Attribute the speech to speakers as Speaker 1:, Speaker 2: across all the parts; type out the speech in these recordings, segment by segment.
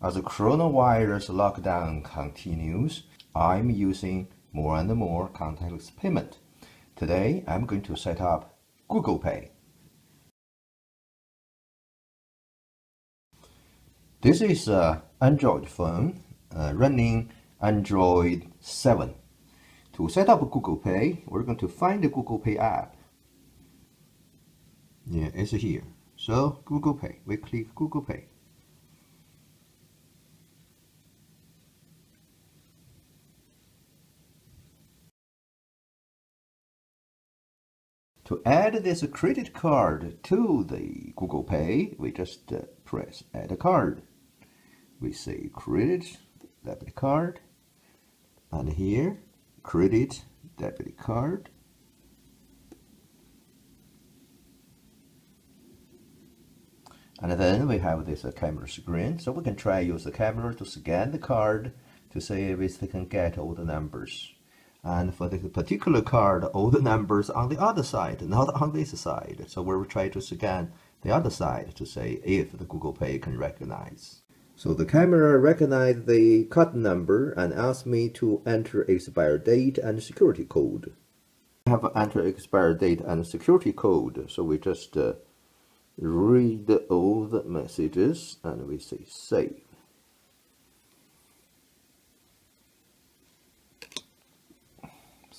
Speaker 1: As the coronavirus lockdown continues, I'm using more and more contactless payment. Today, I'm going to set up Google Pay. This is an Android phone running Android 7. To set up Google Pay, we're going to find the Google Pay app. Yeah, it's here. So, Google Pay. We click Google Pay. To add this credit card to the Google Pay, we just press Add a Card. We say Credit Debit Card, and here Credit Debit Card. And then we have this camera screen, so we can try use the camera to scan the card to see if it can get all the numbers. And for this particular card, all the numbers on the other side, not on this side. So we'll try to scan the other side to see if the Google Pay can recognize. So the camera recognized the card number and asked me to enter expiry date and security code. I have entered expiry date and security code, so we just read all the messages and we say save.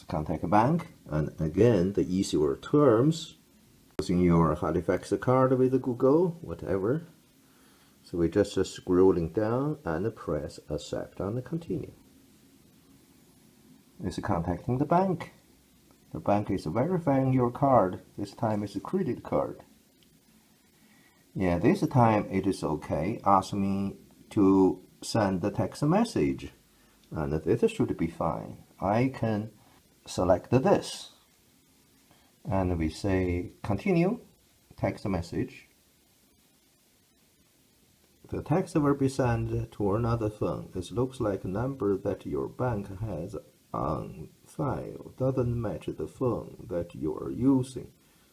Speaker 1: Contact a bank, and again the easier terms, using your Halifax card with Google, whatever. So we just scrolling down and press accept and continue. It's contacting the bank. The bank is verifying your card. This time it's a credit card. Yeah, this time it is okay. Ask me to send the text message, and this should be fine. I can select this, and we say continue, text message. The text will be sent to another phone. It looks like a number that your bank has on file doesn't match the phone that you are using.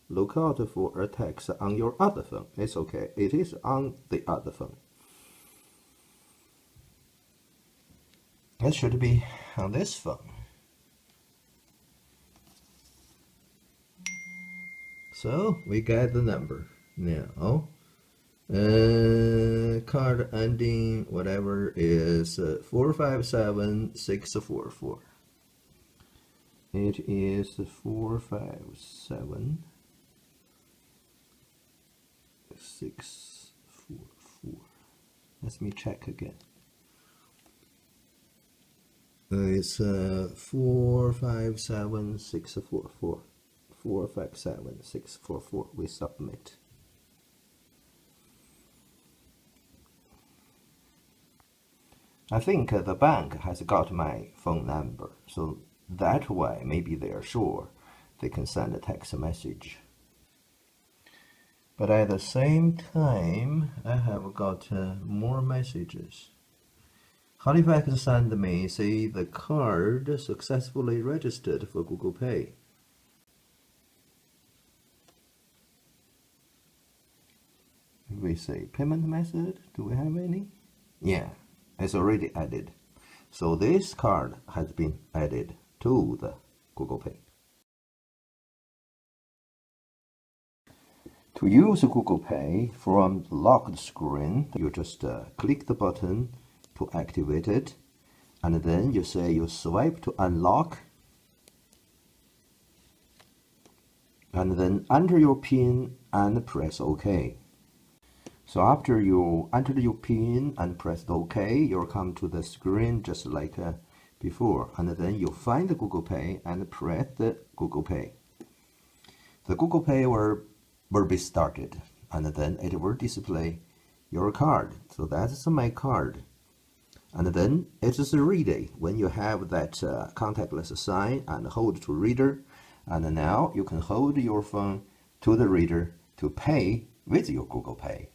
Speaker 1: Look out for a text on your other phone. It's okay, it is on the other phone. It should be on this phone. So we get the number now. Card ending whatever is 457644. It is 457644. Let me check again. It's 457644. 457644. We submit. I think the bank has got my phone number, so that way maybe they are sure they can send a text message. But at the same time, I have got more messages. Halifax sent me, say the card successfully registered for Google Pay. We say payment method. Do we have any? Yeah, it's already added. So this card has been added to the Google Pay. To use Google Pay from the locked screen, you just click the button to activate it, and then you say you swipe to unlock, and then enter your PIN and press OK. So after you enter your PIN and press OK, you'll come to the screen just like before, and then you find the Google Pay and press the Google Pay. The Google Pay will be started, and then it will display your card. So that's my card. And then it is ready when you have that contactless sign and hold to reader. And now you can hold your phone to the reader to pay with your Google Pay.